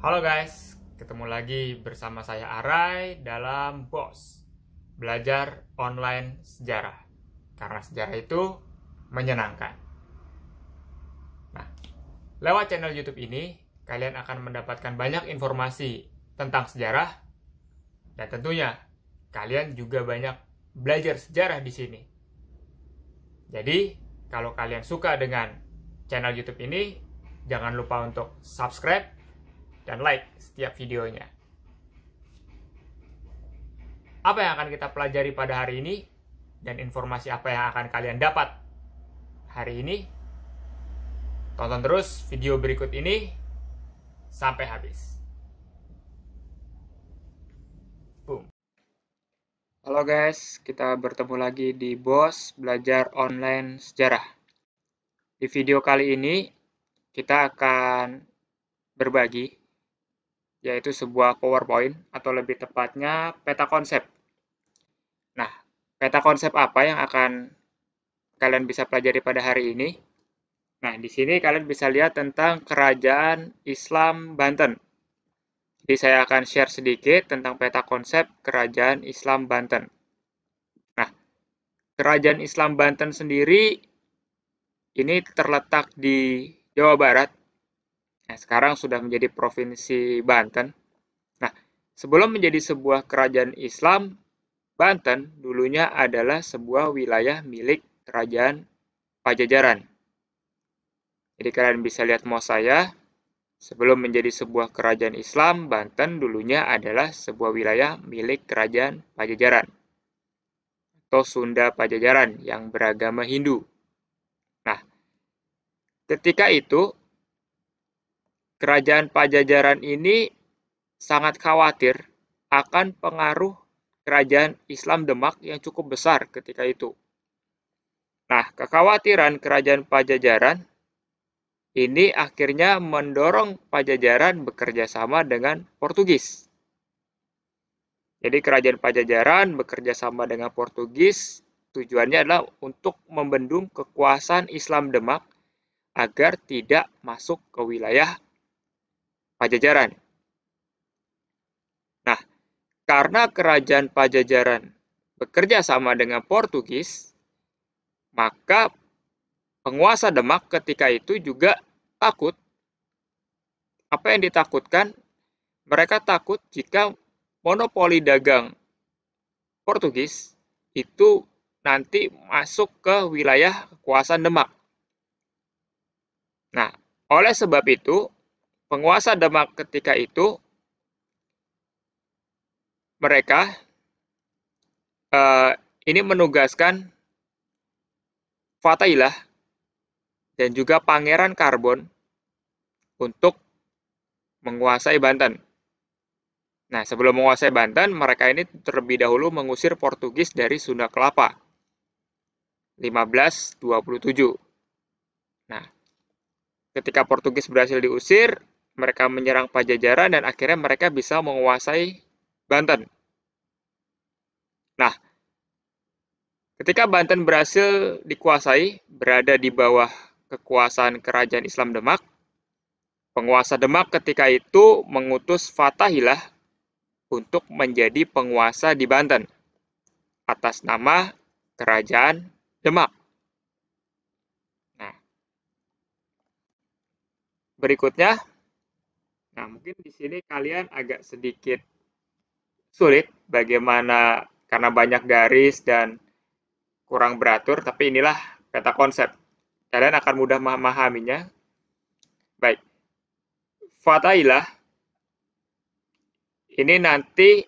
Halo guys, ketemu lagi bersama saya Arai dalam BOS, Belajar Online Sejarah. Karena sejarah itu menyenangkan. Nah, lewat channel YouTube ini, kalian akan mendapatkan banyak informasi tentang sejarah, dan tentunya kalian juga banyak belajar sejarah di sini. Jadi, kalau kalian suka dengan channel YouTube ini, jangan lupa untuk subscribe dan like setiap videonya. Apa yang akan kita pelajari pada hari ini dan informasi apa yang akan kalian dapat hari ini? Tonton terus video berikut ini sampai habis. Boom. Halo guys, kita bertemu lagi di BOS Belajar Online Sejarah. Di video kali ini kita akan berbagi, yaitu sebuah PowerPoint atau lebih tepatnya peta konsep. Nah, peta konsep apa yang akan kalian bisa pelajari pada hari ini? Nah, di sini kalian bisa lihat tentang Kerajaan Islam Banten. Jadi saya akan share sedikit tentang peta konsep Kerajaan Islam Banten. Nah, Kerajaan Islam Banten sendiri ini terletak di Jawa Barat. Nah, sekarang sudah menjadi Provinsi Banten. Nah, sebelum menjadi sebuah kerajaan Islam, Banten dulunya adalah sebuah wilayah milik Kerajaan Pajajaran. Jadi kalian bisa lihat mouse saya, sebelum menjadi sebuah kerajaan Islam, Banten dulunya adalah sebuah wilayah milik Kerajaan Pajajaran atau Sunda Pajajaran yang beragama Hindu. Nah, ketika itu Kerajaan Pajajaran ini sangat khawatir akan pengaruh Kerajaan Islam Demak yang cukup besar ketika itu. Nah, kekhawatiran Kerajaan Pajajaran ini akhirnya mendorong Pajajaran bekerja sama dengan Portugis. Jadi Kerajaan Pajajaran bekerja sama dengan Portugis, tujuannya adalah untuk membendung kekuasaan Islam Demak agar tidak masuk ke wilayah Pajajaran. Nah, karena Kerajaan Pajajaran bekerja sama dengan Portugis, maka penguasa Demak ketika itu juga takut. Apa yang ditakutkan? Mereka takut jika monopoli dagang Portugis itu nanti masuk ke wilayah kekuasaan Demak. Nah, oleh sebab itu, penguasa Demak ketika itu mereka ini menugaskan Fathaillah dan juga Pangeran Karbon untuk menguasai Banten. Nah, sebelum menguasai Banten, mereka ini terlebih dahulu mengusir Portugis dari Sunda Kelapa. 1527. Nah, ketika Portugis berhasil diusir, mereka menyerang Pajajaran dan akhirnya mereka bisa menguasai Banten. Nah, ketika Banten berhasil dikuasai, berada di bawah kekuasaan Kerajaan Islam Demak, penguasa Demak ketika itu mengutus Fathaillah untuk menjadi penguasa di Banten atas nama Kerajaan Demak. Nah, berikutnya, mungkin di sini kalian agak sedikit sulit bagaimana karena banyak garis dan kurang beratur, tapi inilah peta konsep. Kalian akan mudah memahaminya. Baik, Fathaillah ini nanti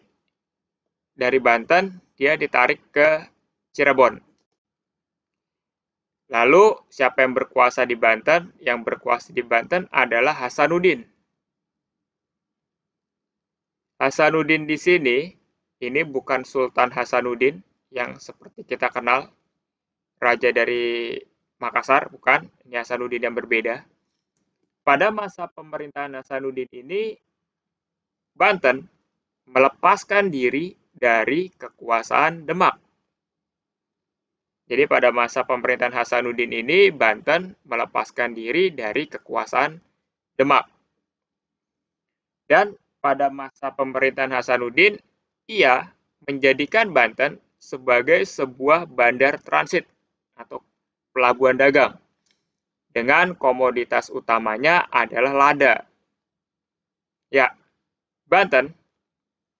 dari Banten dia ditarik ke Cirebon. Lalu siapa yang berkuasa di Banten? Yang berkuasa di Banten adalah Hasanuddin. Hasanuddin di sini ini bukan Sultan Hasanuddin yang seperti kita kenal, raja dari Makassar, bukan. Ini Hasanuddin yang berbeda. Pada masa pemerintahan Hasanuddin ini, Banten melepaskan diri dari kekuasaan Demak. Jadi pada masa pemerintahan Hasanuddin ini, Banten melepaskan diri dari kekuasaan Demak. Dan pada masa pemerintahan Hasanuddin, ia menjadikan Banten sebagai sebuah bandar transit atau pelabuhan dagang. Dengan komoditas utamanya adalah lada. Ya, Banten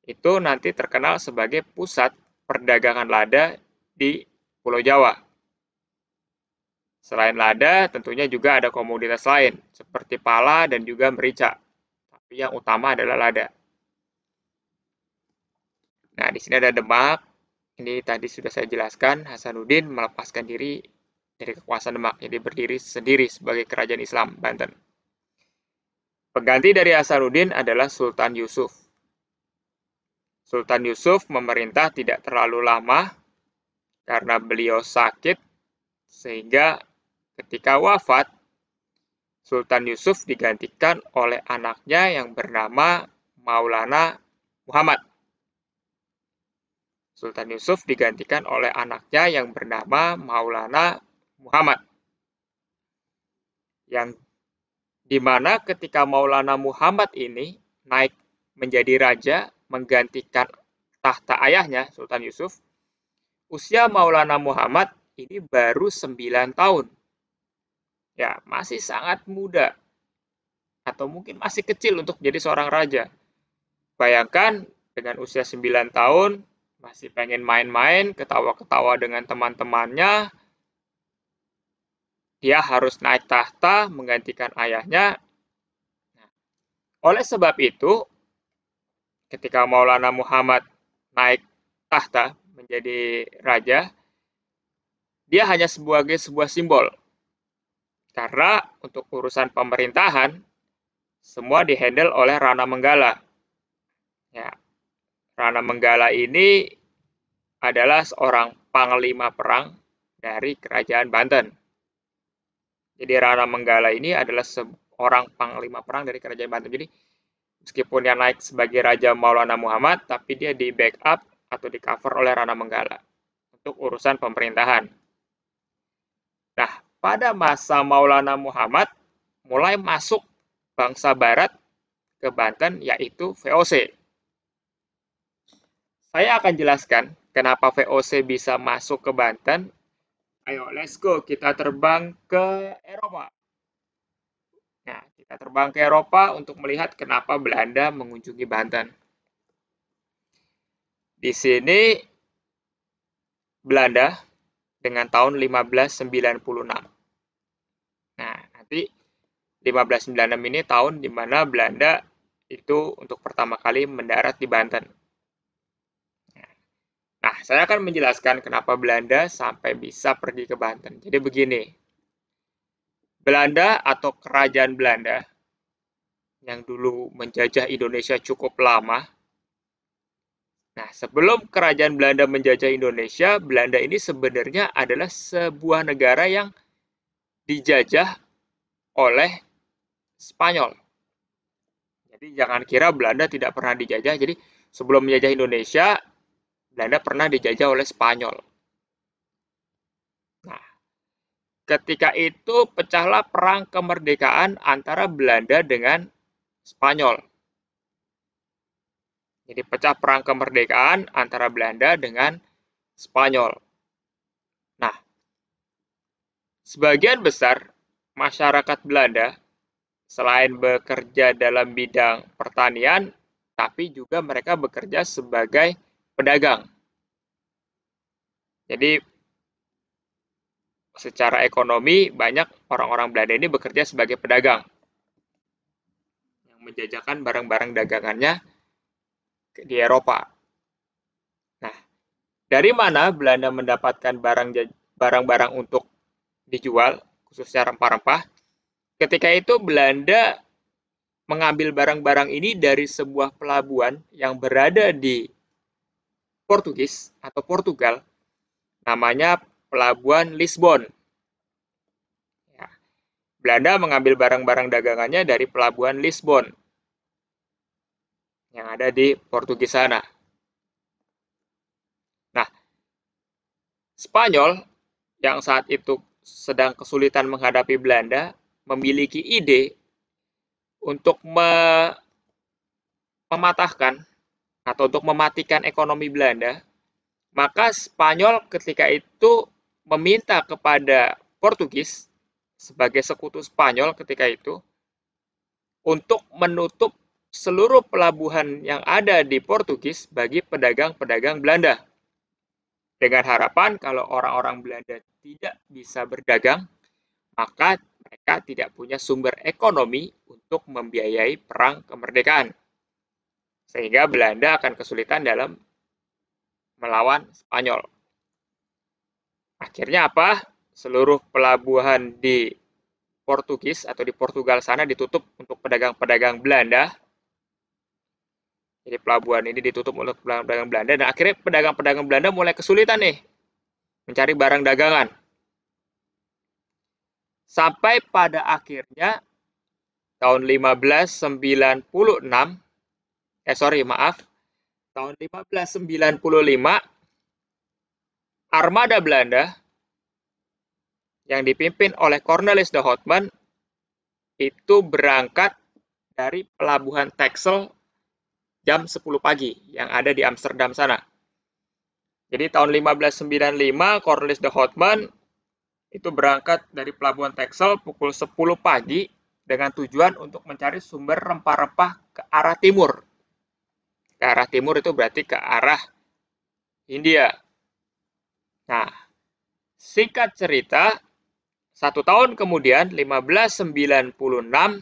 itu nanti terkenal sebagai pusat perdagangan lada di Pulau Jawa. Selain lada, tentunya juga ada komoditas lain, seperti pala dan juga merica. Tapi yang utama adalah lada. Nah, di sini ada Demak. Ini tadi sudah saya jelaskan, Hasanuddin melepaskan diri dari kekuasaan Demak, jadi berdiri sendiri sebagai kerajaan Islam Banten. Pengganti dari Hasanuddin adalah Sultan Yusuf. Sultan Yusuf memerintah tidak terlalu lama karena beliau sakit, sehingga ketika wafat, Sultan Yusuf digantikan oleh anaknya yang bernama Maulana Muhammad. Sultan Yusuf digantikan oleh anaknya yang bernama Maulana Muhammad. Yang dimana ketika Maulana Muhammad ini naik menjadi raja, menggantikan tahta ayahnya, Sultan Yusuf, usia Maulana Muhammad ini baru 9 tahun. Ya, masih sangat muda. Atau mungkin masih kecil untuk menjadi seorang raja. Bayangkan dengan usia 9 tahun, masih pengen main-main, ketawa-ketawa dengan teman-temannya, dia harus naik tahta menggantikan ayahnya. Oleh sebab itu, ketika Maulana Muhammad naik tahta menjadi raja, dia hanya sebagai sebuah simbol. Karena untuk urusan pemerintahan, semua dihandle oleh Rana Menggala. Ya, Rana Menggala ini adalah seorang panglima perang dari kerajaan Banten. Jadi Rana Menggala ini adalah seorang panglima perang dari kerajaan Banten. Jadi meskipun yang naik sebagai Raja Maulana Muhammad, tapi dia di backup atau di cover oleh Rana Menggala untuk urusan pemerintahan. Nah, pada masa Maulana Muhammad, mulai masuk bangsa Barat ke Banten, yaitu VOC. Saya akan jelaskan kenapa VOC bisa masuk ke Banten. Ayo, let's go. Kita terbang ke Eropa. Nah, kita terbang ke Eropa untuk melihat kenapa Belanda mengunjungi Banten. Di sini Belanda dengan tahun 1596. Nah, nanti 1596 ini tahun di mana Belanda itu untuk pertama kali mendarat di Banten. Nah, saya akan menjelaskan kenapa Belanda sampai bisa pergi ke Banten. Jadi begini, Belanda atau Kerajaan Belanda yang dulu menjajah Indonesia cukup lama. Nah, sebelum Kerajaan Belanda menjajah Indonesia, Belanda ini sebenarnya adalah sebuah negara yang dijajah oleh Spanyol. Jadi jangan kira Belanda tidak pernah dijajah. Jadi sebelum menjajah Indonesia, Belanda pernah dijajah oleh Spanyol. Nah, ketika itu pecahlah perang kemerdekaan antara Belanda dengan Spanyol. Jadi pecah perang kemerdekaan antara Belanda dengan Spanyol. Nah, sebagian besar masyarakat Belanda selain bekerja dalam bidang pertanian, tapi juga mereka bekerja sebagai pedagang. Jadi secara ekonomi banyak orang-orang Belanda ini bekerja sebagai pedagang yang menjajakan barang-barang dagangannya di Eropa. Nah, dari mana Belanda mendapatkan barang-barang untuk dijual, khususnya rempah-rempah? Ketika itu Belanda mengambil barang-barang ini dari sebuah pelabuhan yang berada di Portugis atau Portugal, namanya Pelabuhan Lisbon. Ya. Belanda mengambil barang-barang dagangannya dari Pelabuhan Lisbon yang ada di Portugis sana. Nah, Spanyol yang saat itu sedang kesulitan menghadapi Belanda memiliki ide untuk mematahkan atau untuk mematikan ekonomi Belanda, maka Spanyol ketika itu meminta kepada Portugis sebagai sekutu Spanyol ketika itu untuk menutup seluruh pelabuhan yang ada di Portugis bagi pedagang-pedagang Belanda. Dengan harapan kalau orang-orang Belanda tidak bisa berdagang, maka mereka tidak punya sumber ekonomi untuk membiayai perang kemerdekaan. Sehingga Belanda akan kesulitan dalam melawan Spanyol. Akhirnya apa? Seluruh pelabuhan di Portugis atau di Portugal sana ditutup untuk pedagang-pedagang Belanda. Jadi pelabuhan ini ditutup untuk pedagang-pedagang Belanda dan akhirnya pedagang-pedagang Belanda mulai kesulitan nih mencari barang dagangan. Sampai pada akhirnya tahun 1596, tahun 1595 armada Belanda yang dipimpin oleh Cornelis de Houtman itu berangkat dari pelabuhan Texel jam 10 pagi yang ada di Amsterdam sana. Jadi tahun 1595 Cornelis de Houtman itu berangkat dari pelabuhan Texel pukul 10 pagi dengan tujuan untuk mencari sumber rempah-rempah ke arah timur. Ke arah timur itu berarti ke arah India. Nah, singkat cerita, 1 tahun kemudian, 1596,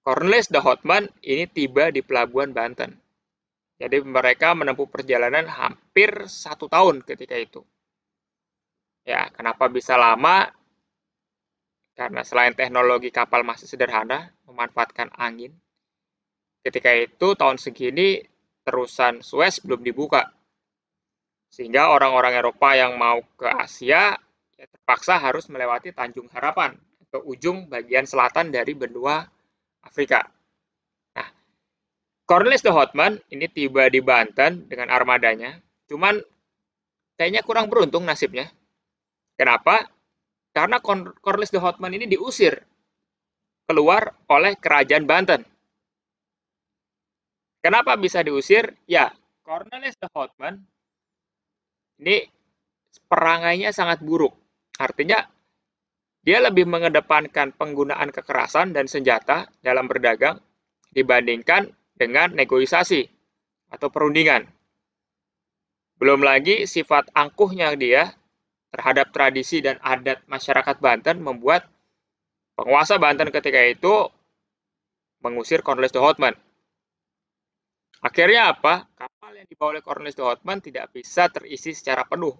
Cornelis de Houtman ini tiba di pelabuhan Banten. Jadi mereka menempuh perjalanan hampir 1 tahun ketika itu. Ya, kenapa bisa lama? Karena selain teknologi kapal masih sederhana, memanfaatkan angin. Ketika itu tahun segini terusan Suez belum dibuka. Sehingga orang-orang Eropa yang mau ke Asia ya terpaksa harus melewati Tanjung Harapan atau ujung bagian selatan dari benua Afrika. Nah, Cornelis de Houtman ini tiba di Banten dengan armadanya, cuman kayaknya kurang beruntung nasibnya. Kenapa? Karena Cornelis de Houtman ini diusir keluar oleh kerajaan Banten. Kenapa bisa diusir? Ya, Cornelis de Houtman ini perangainya sangat buruk. Artinya, dia lebih mengedepankan penggunaan kekerasan dan senjata dalam berdagang dibandingkan dengan negosiasi atau perundingan. Belum lagi sifat angkuhnya dia terhadap tradisi dan adat masyarakat Banten membuat penguasa Banten ketika itu mengusir Cornelis de Houtman. Akhirnya apa? Kapal yang dibawa oleh Cornelis de Houtman tidak bisa terisi secara penuh.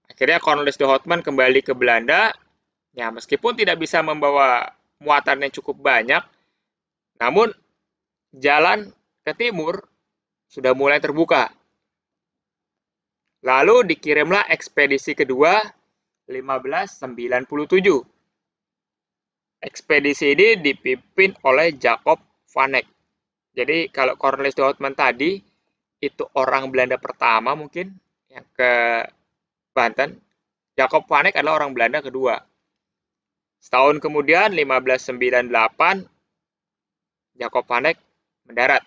Akhirnya Cornelis de Houtman kembali ke Belanda. Ya, meskipun tidak bisa membawa muatan yang cukup banyak, namun jalan ke timur sudah mulai terbuka. Lalu dikirimlah ekspedisi kedua 1597. Ekspedisi ini dipimpin oleh Jacob van Eyck. Jadi kalau Cornelis de Houtman tadi itu orang Belanda pertama mungkin yang ke Banten, Jacob van Eyck adalah orang Belanda kedua. Setahun kemudian 1598 Jacob van Eyck mendarat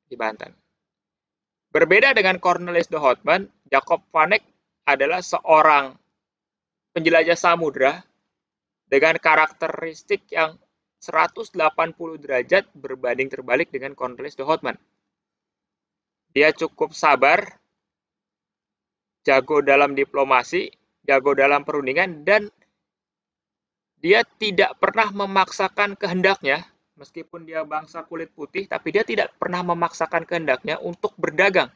di Banten. Berbeda dengan Cornelis de Houtman, Jacob van Eyck adalah seorang penjelajah samudra dengan karakteristik yang 180 derajat berbanding terbalik dengan Cornelis de Houtman. Dia cukup sabar, jago dalam diplomasi, jago dalam perundingan, dan dia tidak pernah memaksakan kehendaknya, meskipun dia bangsa kulit putih, tapi dia tidak pernah memaksakan kehendaknya untuk berdagang.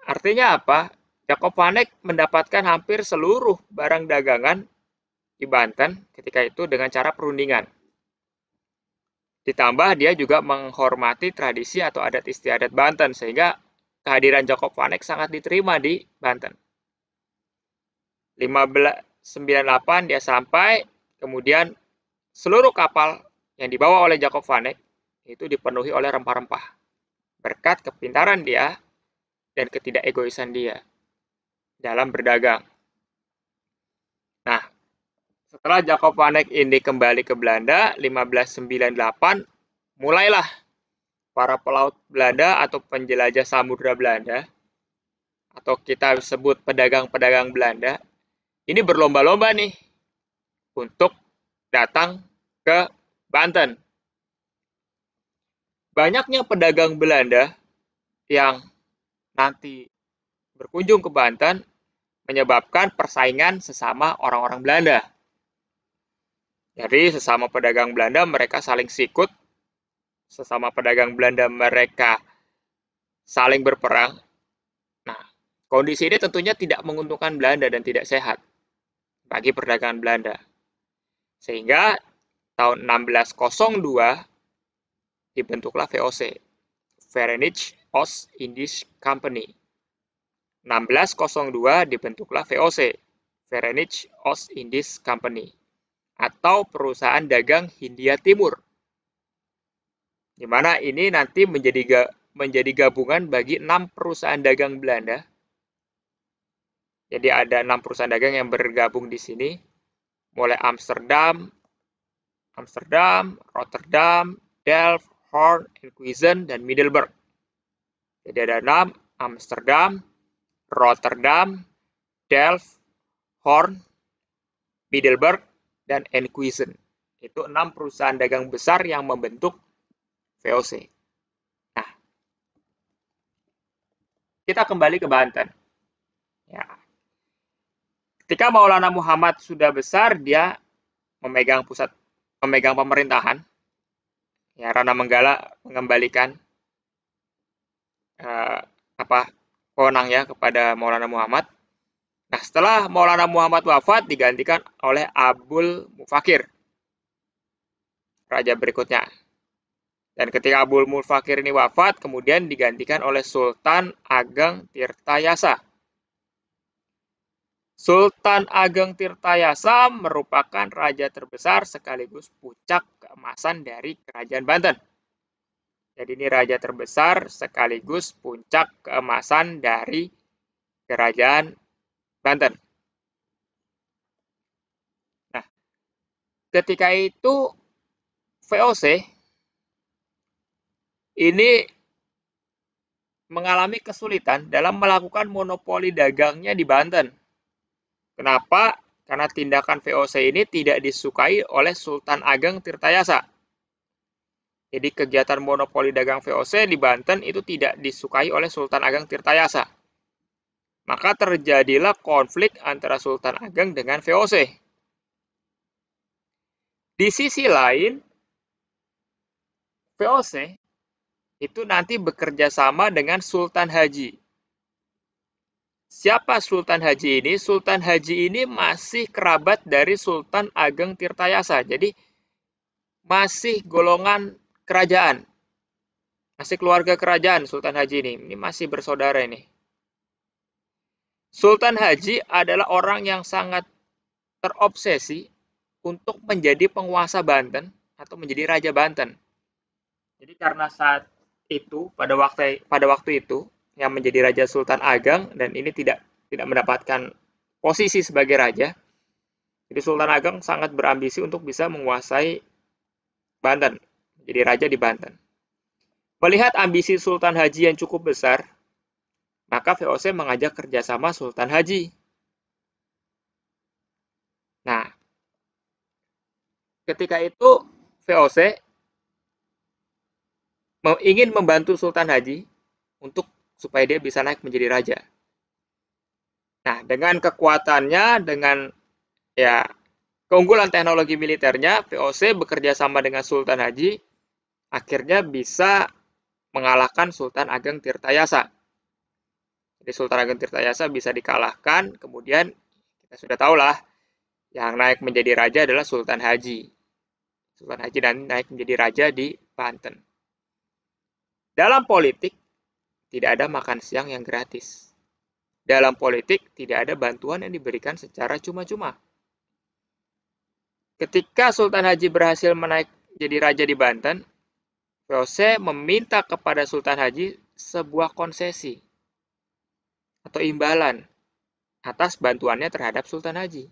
Artinya apa? Jacob van Eyck mendapatkan hampir seluruh barang dagangan di Banten ketika itu dengan cara perundingan. Ditambah dia juga menghormati tradisi atau adat istiadat Banten, sehingga kehadiran Jacob van Eyck sangat diterima di Banten. 1598 dia sampai, kemudian seluruh kapal yang dibawa oleh Jacob van Eyck itu dipenuhi oleh rempah-rempah. Berkat kepintaran dia dan ketidakegoisan dia dalam berdagang. Nah, setelah Jacob van Eyck ini kembali ke Belanda 1598, mulailah para pelaut Belanda atau penjelajah samudra Belanda, atau kita sebut pedagang-pedagang Belanda, ini berlomba-lomba nih untuk datang ke Banten. Banyaknya pedagang Belanda yang nanti berkunjung ke Banten menyebabkan persaingan sesama orang-orang Belanda. Jadi sesama pedagang Belanda mereka saling sikut, sesama pedagang Belanda mereka saling berperang. Nah, kondisi ini tentunya tidak menguntungkan Belanda dan tidak sehat bagi perdagangan Belanda. Sehingga tahun 1602 dibentuklah VOC, Verenigde Oost-Indische Company. 1602 dibentuklah VOC, Verenigde Oost-Indische Company, atau Perusahaan Dagang Hindia Timur, di mana ini nanti menjadi gabungan bagi 6 perusahaan dagang Belanda. Jadi ada 6 perusahaan dagang yang bergabung di sini, mulai Amsterdam, Rotterdam, Delft, Hoorn, Enkhuizen, dan Middelburg. Jadi ada 6, Amsterdam, Rotterdam, Delft, Hoorn, Middelburg, dan Enkhuizen. Itu 6 perusahaan dagang besar yang membentuk VOC. Nah, kita kembali ke Banten. Ya. Ketika Maulana Muhammad sudah besar, dia memegang pemerintahan. Ya, Rana Menggala mengembalikan wewenangnya kepada Maulana Muhammad. Nah, setelah Maulana Muhammad wafat, digantikan oleh Abul Mufakir, raja berikutnya. Dan ketika Abul Mufakir ini wafat, kemudian digantikan oleh Sultan Ageng Tirtayasa. Sultan Ageng Tirtayasa merupakan raja terbesar sekaligus puncak keemasan dari Kerajaan Banten. Jadi ini raja terbesar sekaligus puncak keemasan dari Kerajaan Banten. Nah, ketika itu VOC ini mengalami kesulitan dalam melakukan monopoli dagangnya di Banten. Kenapa? Karena tindakan VOC ini tidak disukai oleh Sultan Ageng Tirtayasa. Jadi kegiatan monopoli dagang VOC di Banten itu tidak disukai oleh Sultan Ageng Tirtayasa. Maka terjadilah konflik antara Sultan Ageng dengan VOC. Di sisi lain, VOC itu nanti bekerja sama dengan Sultan Haji. Siapa Sultan Haji ini? Sultan Haji ini masih kerabat dari Sultan Ageng Tirtayasa. Jadi masih golongan kerajaan. Masih keluarga kerajaan Sultan Haji ini. Ini masih bersaudara ini. Sultan Haji adalah orang yang sangat terobsesi untuk menjadi penguasa Banten atau menjadi Raja Banten. Jadi karena saat itu, pada waktu itu, yang menjadi Raja Sultan Ageng, dan ini tidak mendapatkan posisi sebagai raja. Jadi Sultan Ageng sangat berambisi untuk bisa menguasai Banten, menjadi raja di Banten. Melihat ambisi Sultan Haji yang cukup besar, maka VOC mengajak kerjasama Sultan Haji. Nah, ketika itu VOC ingin membantu Sultan Haji untuk supaya dia bisa naik menjadi raja. Nah, dengan kekuatannya, dengan keunggulan teknologi militernya, VOC bekerja sama dengan Sultan Haji, akhirnya bisa mengalahkan Sultan Ageng Tirtayasa. Jadi Sultan Ageng Tirtayasa bisa dikalahkan, kemudian kita sudah tahulah yang naik menjadi raja adalah Sultan Haji. Sultan Haji dan naik menjadi raja di Banten. Dalam politik, tidak ada makan siang yang gratis. Dalam politik, tidak ada bantuan yang diberikan secara cuma-cuma. Ketika Sultan Haji berhasil menaik jadi raja di Banten, VOC meminta kepada Sultan Haji sebuah konsesi atau imbalan atas bantuannya terhadap Sultan Haji.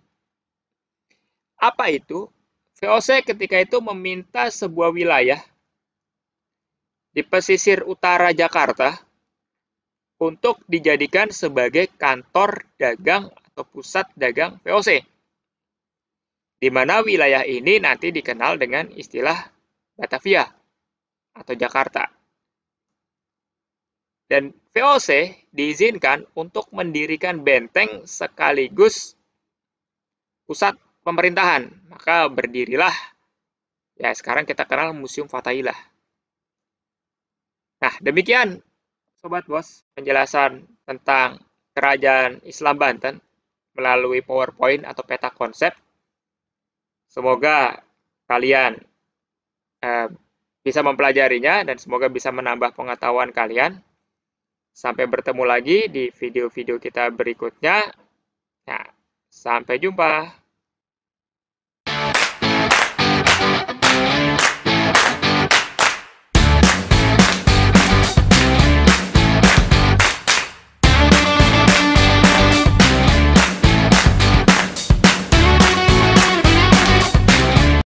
Apa itu? VOC ketika itu meminta sebuah wilayah di pesisir utara Jakarta untuk dijadikan sebagai kantor dagang atau pusat dagang VOC, di mana wilayah ini nanti dikenal dengan istilah Batavia atau Jakarta. Dan VOC diizinkan untuk mendirikan benteng sekaligus pusat pemerintahan. Maka berdirilah, ya sekarang kita kenal Museum Fathahillah. Nah, demikian Sobat Bos penjelasan tentang Kerajaan Islam Banten melalui PowerPoint atau peta konsep. Semoga kalian bisa mempelajarinya dan semoga bisa menambah pengetahuan kalian. Sampai bertemu lagi di video-video kita berikutnya. Nah, sampai jumpa.